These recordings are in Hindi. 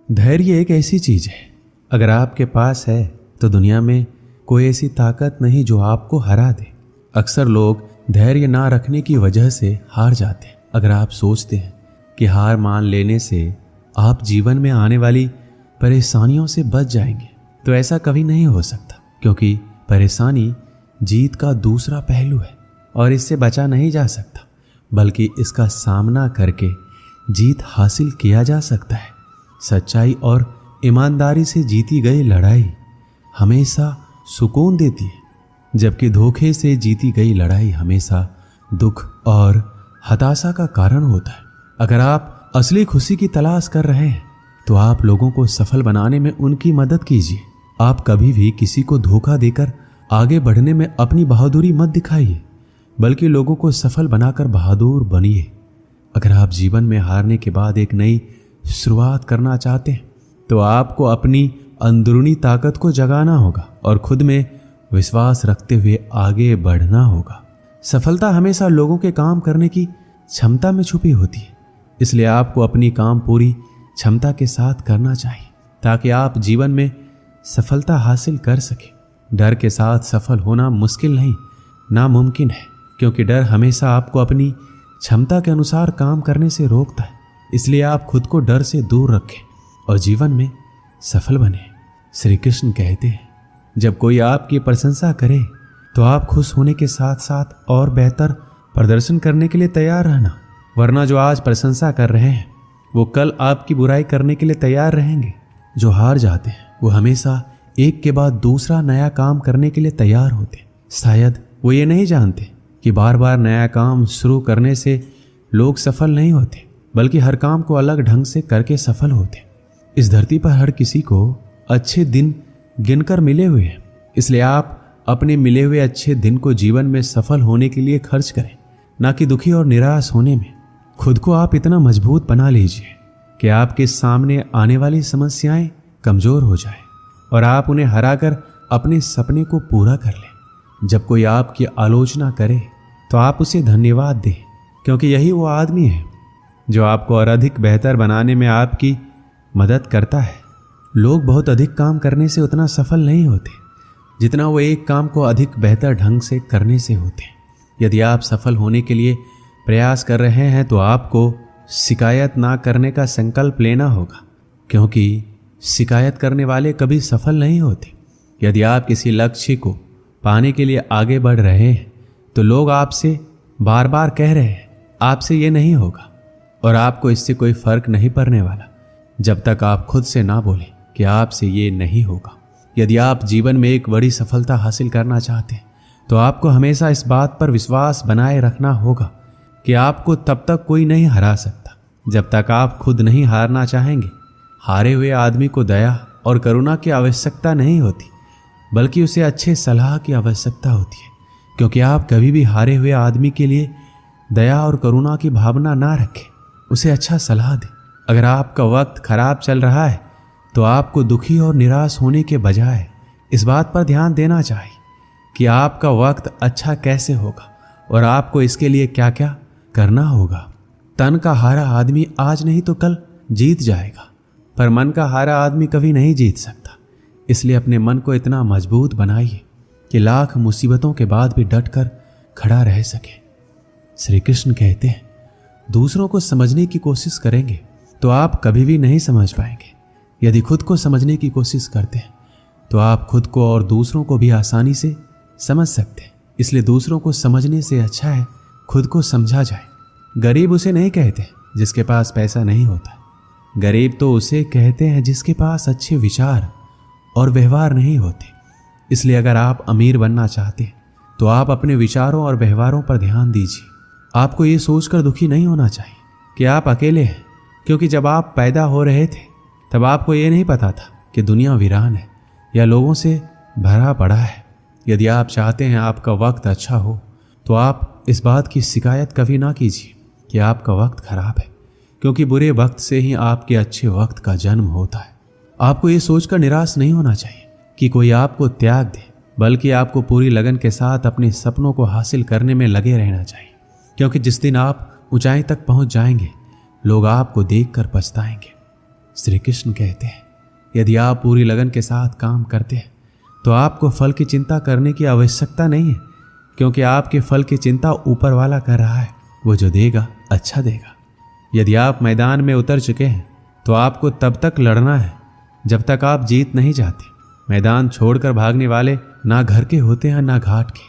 धैर्य एक ऐसी चीज है, अगर आपके पास है तो दुनिया में कोई ऐसी ताकत नहीं जो आपको हरा दे। अक्सर लोग धैर्य ना रखने की वजह से हार जाते हैं। अगर आप सोचते हैं कि हार मान लेने से आप जीवन में आने वाली परेशानियों से बच जाएंगे, तो ऐसा कभी नहीं हो सकता, क्योंकि परेशानी जीत का दूसरा पहलू है और इससे बचा नहीं जा सकता, बल्कि इसका सामना करके जीत हासिल किया जा सकता है। सच्चाई और ईमानदारी से जीती गई लड़ाई हमेशा सुकून देती है, जबकि धोखे से जीती गई लड़ाई हमेशा दुख और हताशा का कारण होता है। अगर आप असली खुशी की तलाश कर रहे हैं तो आप लोगों को सफल बनाने में उनकी मदद कीजिए। आप कभी भी किसी को धोखा देकर आगे बढ़ने में अपनी बहादुरी मत दिखाइए, बल्कि लोगों को सफल बनाकर बहादुर बनिए। अगर आप जीवन में हारने के बाद एक नई शुरुआत करना चाहते हैं तो आपको अपनी अंदरूनी ताकत को जगाना होगा और खुद में विश्वास रखते हुए आगे बढ़ना होगा। सफलता हमेशा लोगों के काम करने की क्षमता में छुपी होती है, इसलिए आपको अपनी काम पूरी क्षमता के साथ करना चाहिए ताकि आप जीवन में सफलता हासिल कर सके। डर के साथ सफल होना मुश्किल नहीं, नामुमकिन है, क्योंकि डर हमेशा आपको अपनी क्षमता के अनुसार काम करने से रोकता है। इसलिए आप खुद को डर से दूर रखें और जीवन में सफल बने। श्री कृष्ण कहते हैं, जब कोई आपकी प्रशंसा करे तो आप खुश होने के साथ साथ और बेहतर प्रदर्शन करने के लिए तैयार रहना, वरना जो आज प्रशंसा कर रहे हैं वो कल आपकी बुराई करने के लिए तैयार रहेंगे। जो हार जाते हैं वो हमेशा एक के बाद दूसरा नया काम करने के लिए तैयार होते हैं। शायद वो ये नहीं जानते कि बार बार नया काम शुरू करने से लोग सफल नहीं होते, बल्कि हर काम को अलग ढंग से करके सफल होते। इस धरती पर हर किसी को अच्छे दिन गिनकर मिले हुए हैं, इसलिए आप अपने मिले हुए अच्छे दिन को जीवन में सफल होने के लिए खर्च करें, ना कि दुखी और निराश होने में। खुद को आप इतना मजबूत बना लीजिए कि आपके सामने आने वाली समस्याएं कमजोर हो जाए और आप उन्हें हराकर अपने सपने को पूरा कर लें। जब कोई आपकी आलोचना करे तो आप उसे धन्यवाद दें, क्योंकि यही वो आदमी है जो आपको और अधिक बेहतर बनाने में आपकी मदद करता है। लोग बहुत अधिक काम करने से उतना सफल नहीं होते जितना वो एक काम को अधिक बेहतर ढंग से करने से होते हैं। यदि आप सफल होने के लिए प्रयास कर रहे हैं तो आपको शिकायत ना करने का संकल्प लेना होगा, क्योंकि शिकायत करने वाले कभी सफल नहीं होते। यदि आप किसी लक्ष्य को पाने के लिए आगे बढ़ रहे हैं तो लोग आपसे बार बार कह रहे हैं आपसे ये नहीं होगा, और आपको इससे कोई फर्क नहीं पड़ने वाला जब तक आप खुद से ना बोलें कि आपसे ये नहीं होगा। यदि आप जीवन में एक बड़ी सफलता हासिल करना चाहते हैं तो आपको हमेशा इस बात पर विश्वास बनाए रखना होगा कि आपको तब तक कोई नहीं हरा सकता जब तक आप खुद नहीं हारना चाहेंगे। हारे हुए आदमी को दया और करुणा की आवश्यकता नहीं होती, बल्कि उसे अच्छे सलाह की आवश्यकता होती है, क्योंकि आप कभी भी हारे हुए आदमी के लिए दया और करुणा की भावना ना रखें, उसे अच्छा सलाह दें। अगर आपका वक्त खराब चल रहा है तो आपको दुखी और निराश होने के बजाय इस बात पर ध्यान देना चाहिए कि आपका वक्त अच्छा कैसे होगा और आपको इसके लिए क्या क्या करना होगा। तन का हारा आदमी आज नहीं तो कल जीत जाएगा, पर मन का हारा आदमी कभी नहीं जीत सकता। इसलिए अपने मन को इतना मजबूत बनाइए कि लाख मुसीबतों के बाद भी डटकर खड़ा रह सके। श्री कृष्ण कहते हैं, दूसरों को समझने की कोशिश करेंगे तो आप कभी भी नहीं समझ पाएंगे। यदि खुद को समझने की कोशिश करते हैं तो आप खुद को और दूसरों को भी आसानी से समझ सकते हैं। इसलिए दूसरों को समझने से अच्छा है खुद को समझा जाए। गरीब उसे नहीं कहते जिसके पास पैसा नहीं होता, गरीब तो उसे कहते हैं जिसके पास अच्छे विचार और व्यवहार नहीं होते। इसलिए अगर आप अमीर बनना चाहते हैं तो आप अपने विचारों और व्यवहारों पर ध्यान दीजिए। आपको ये सोचकर दुखी नहीं होना चाहिए कि आप अकेले हैं, क्योंकि जब आप पैदा हो रहे थे तब आपको ये नहीं पता था कि दुनिया वीरान है या लोगों से भरा पड़ा है। यदि आप चाहते हैं आपका वक्त अच्छा हो तो आप इस बात की शिकायत कभी ना कीजिए कि आपका वक्त खराब है, क्योंकि बुरे वक्त से ही आपके अच्छे वक्त का जन्म होता है। आपको ये सोचकर निराश नहीं होना चाहिए कि कोई आपको त्याग दे, बल्कि आपको पूरी लगन के साथ अपने सपनों को हासिल करने में लगे रहना चाहिए, क्योंकि जिस दिन आप ऊंचाई तक पहुंच जाएंगे लोग आपको देखकर पछताएंगे। श्री कृष्ण कहते हैं, यदि आप पूरी लगन के साथ काम करते हैं तो आपको फल की चिंता करने की आवश्यकता नहीं है, क्योंकि आपके फल की चिंता ऊपर वाला कर रहा है। वो जो देगा अच्छा देगा। यदि आप मैदान में उतर चुके हैं तो आपको तब तक लड़ना है जब तक आप जीत नहीं जाते। मैदान छोड़कर भागने वाले ना घर के होते हैं ना घाट के।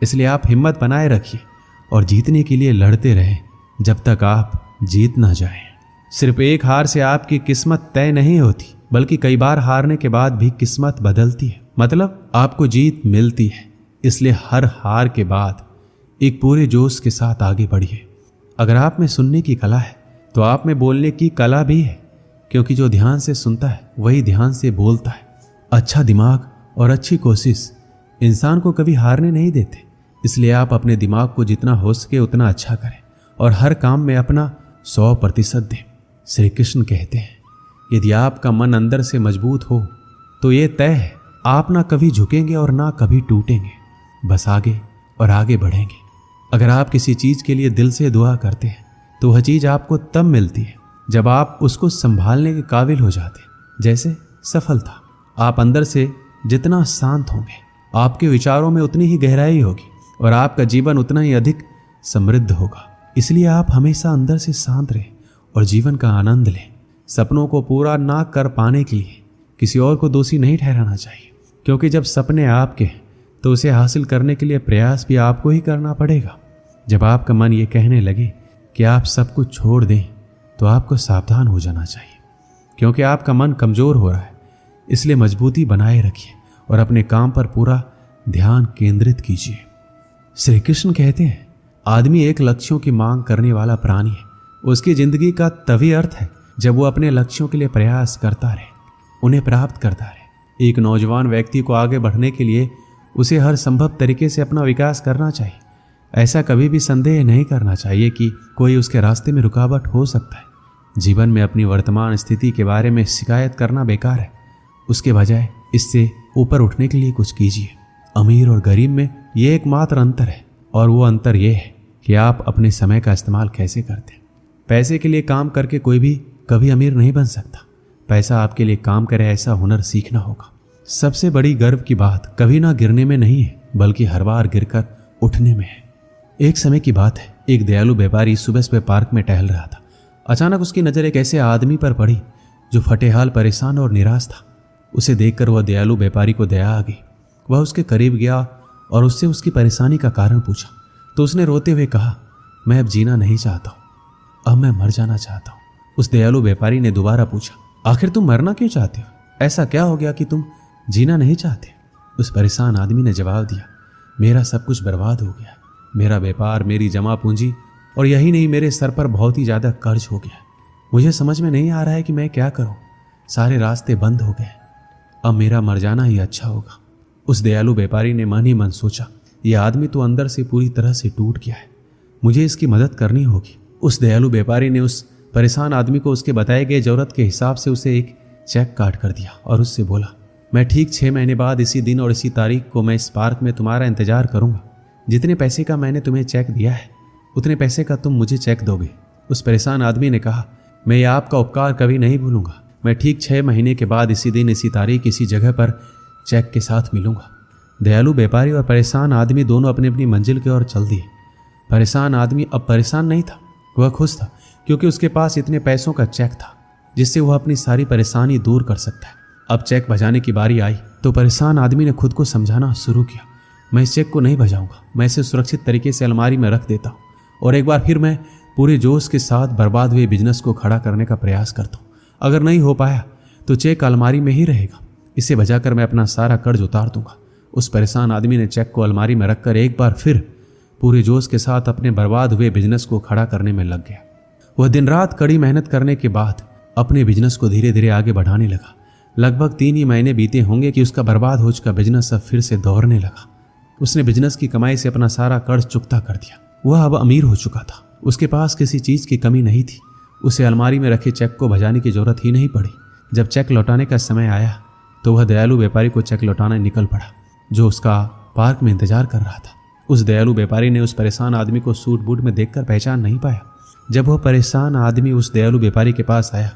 इसलिए आप हिम्मत बनाए रखिए और जीतने के लिए लड़ते रहें जब तक आप जीत ना जाएं। सिर्फ एक हार से आपकी किस्मत तय नहीं होती, बल्कि कई बार हारने के बाद भी किस्मत बदलती है, मतलब आपको जीत मिलती है। इसलिए हर हार के बाद एक पूरे जोश के साथ आगे बढ़िए। अगर आप में सुनने की कला है तो आप में बोलने की कला भी है, क्योंकि जो ध्यान से सुनता है वही ध्यान से बोलता है। अच्छा दिमाग और अच्छी कोशिश इंसान को कभी हारने नहीं देते। इसलिए आप अपने दिमाग को जितना हो सके उतना अच्छा करें और हर काम में अपना 100% दें। श्री कृष्ण कहते हैं, यदि आपका मन अंदर से मजबूत हो तो ये तय है, आप ना कभी झुकेंगे और ना कभी टूटेंगे, बस आगे और आगे बढ़ेंगे। अगर आप किसी चीज के लिए दिल से दुआ करते हैं तो वह चीज आपको तब मिलती है जब आप उसको संभालने के काबिल हो जाते हैं। जैसे सफलता, आप अंदर से जितना शांत होंगे आपके विचारों में उतनी ही गहराई होगी और आपका जीवन उतना ही अधिक समृद्ध होगा। इसलिए आप हमेशा अंदर से शांत रहें और जीवन का आनंद लें। सपनों को पूरा ना कर पाने के लिए किसी और को दोषी नहीं ठहराना चाहिए, क्योंकि जब सपने आपके हैं तो उसे हासिल करने के लिए प्रयास भी आपको ही करना पड़ेगा। जब आपका मन ये कहने लगे कि आप सब कुछ छोड़ दें तो आपको सावधान हो जाना चाहिए, क्योंकि आपका मन कमजोर हो रहा है। इसलिए मजबूती बनाए रखिए और अपने काम पर पूरा ध्यान केंद्रित कीजिए। श्री कृष्ण कहते हैं, आदमी एक लक्ष्यों की मांग करने वाला प्राणी है। उसकी जिंदगी का तभी अर्थ है जब वो अपने लक्ष्यों के लिए प्रयास करता रहे, उन्हें प्राप्त करता रहे। एक नौजवान व्यक्ति को आगे बढ़ने के लिए उसे हर संभव तरीके से अपना विकास करना चाहिए। ऐसा कभी भी संदेह नहीं करना चाहिए कि कोई उसके रास्ते में रुकावट हो सकता है। जीवन में अपनी वर्तमान स्थिति के बारे में शिकायत करना बेकार है। उसके बजाय इससे ऊपर उठने के लिए कुछ कीजिए। अमीर और गरीब में ये एकमात्र अंतर है, और वो अंतर ये है कि आप अपने समय का इस्तेमाल कैसे करते हैं। पैसे के लिए काम करके कोई भी कभी अमीर नहीं बन सकता। पैसा आपके लिए काम करे ऐसा हुनर सीखना होगा। सबसे बड़ी गर्व की बात कभी ना गिरने में नहीं है, बल्कि हर बार गिरकर उठने में है। एक समय की बात है, एक दयालु व्यापारी सुबह सुबह पार्क में टहल रहा था। अचानक उसकी नजर एक ऐसे आदमी पर पड़ी जो फटेहाल, परेशान और निराश था। उसे देखकर वह दयालु व्यापारी को दया आ गई। वह उसके करीब गया और उससे उसकी परेशानी का कारण पूछा। तो उसने रोते हुए कहा, मैं अब जीना नहीं चाहता हूँ, अब मैं मर जाना चाहता हूँ। उस दयालु व्यापारी ने दोबारा पूछा, आखिर तुम मरना क्यों चाहते हो? ऐसा क्या हो गया कि तुम जीना नहीं चाहते? उस परेशान आदमी ने जवाब दिया, मेरा सब कुछ बर्बाद हो गया। मेरा व्यापार, मेरी जमा पूंजी, और यही नहीं, मेरे सर पर बहुत ही ज्यादा कर्ज हो गया। मुझे समझ में नहीं आ रहा है कि मैं क्या करूं। सारे रास्ते बंद हो गए। अब मेरा मर जाना ही अच्छा होगा। उस दयालु व्यापारी ने मन ही मन सोचा, यह आदमी तो अंदर से पूरी तरह से टूट गया है, मुझे इसकी मदद करनी होगी। उस दयालु व्यापारी ने उस परेशान आदमी को उसके बताए गए जरूरत के हिसाब से उसे एक चेक काट कर दिया और उससे बोला, मैं ठीक 6 महीने बाद इसी दिन और इसी तारीख को मैं इस पार्क में तुम्हारा इंतजार करूंगा। जितने पैसे का मैंने तुम्हें चेक दिया है उतने पैसे का तुम मुझे चेक दोगे। उस परेशान आदमी ने कहा, मैं ये आपका उपकार कभी नहीं भूलूंगा। मैं ठीक 6 महीने के बाद इसी दिन, इसी तारीख, इसी जगह पर चेक के साथ मिलूंगा। दयालु व्यापारी और परेशान आदमी दोनों अपनी अपनी मंजिल की ओर चल दिए। परेशान आदमी अब परेशान नहीं था, वह खुश था, क्योंकि उसके पास इतने पैसों का चेक था जिससे वह अपनी सारी परेशानी दूर कर सकता है। अब चेक बजाने की बारी आई तो परेशान आदमी ने खुद को समझाना शुरू किया, मैं इस चेक को नहीं बजाऊंगा, मैं इसे सुरक्षित तरीके से अलमारी में रख देता हूँ और एक बार फिर मैं पूरे जोश के साथ बर्बाद हुए बिजनेस को खड़ा करने का प्रयास करता हूँ। अगर नहीं हो पाया तो चेक अलमारी में ही रहेगा, इसे बजाकर मैं अपना सारा कर्ज उतार दूंगा। उस परेशान आदमी ने चेक को अलमारी में रखकर एक बार फिर पूरे जोश के साथ अपने बर्बाद हुए बिजनेस को खड़ा करने में लग गया। वह दिन रात कड़ी मेहनत करने के बाद अपने बिजनेस को धीरे धीरे आगे बढ़ाने लगा। लगभग 3 ही महीने बीते होंगे कि उसका बर्बाद हो चुका बिजनेस अब फिर से दौड़ने लगा। उसने बिजनेस की कमाई से अपना सारा कर्ज चुकता कर दिया। वह अब अमीर हो चुका था, उसके पास किसी चीज की कमी नहीं थी। उसे अलमारी में रखे चेक को बजाने की जरूरत ही नहीं पड़ी। जब चेक लौटाने का समय आया तो वह दयालु व्यापारी को चेक लौटाने निकल पड़ा, जो उसका पार्क में इंतजार कर रहा था। उस दयालु व्यापारी ने उस परेशान आदमी को सूट बूट में देखकर पहचान नहीं पाया। जब वह परेशान आदमी उस दयालु व्यापारी के पास आया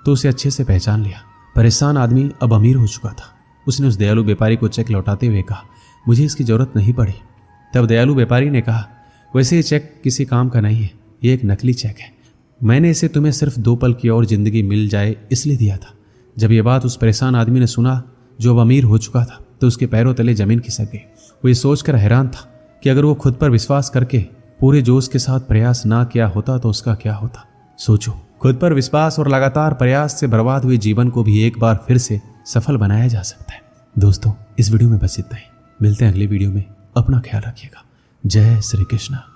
तो उसे अच्छे से पहचान लिया। परेशान आदमी अब अमीर हो चुका था। उसने उस दयालु व्यापारी को चेक लौटाते हुए कहा, मुझे इसकी जरूरत नहीं पड़ी। तब दयालु व्यापारी ने कहा, वैसे ये चेक किसी काम का नहीं है, ये एक नकली चेक है। मैंने इसे तुम्हें सिर्फ 2 पल की और जिंदगी मिल जाए इसलिए दिया था। जब ये बात उस परेशान आदमी ने सुना जो अब अमीर हो चुका था, तो उसके पैरों तले जमीन खिसक गई। वो ये सोचकर हैरान था कि अगर वो खुद पर विश्वास करके पूरे जोश के साथ प्रयास ना किया होता तो उसका क्या होता। सोचो, खुद पर विश्वास और लगातार प्रयास से बर्बाद हुए जीवन को भी एक बार फिर से सफल बनाया जा सकता है। दोस्तों, इस वीडियो में बस इतना ही। मिलते हैं अगली वीडियो में। अपना ख्याल रखिएगा। जय श्री कृष्ण।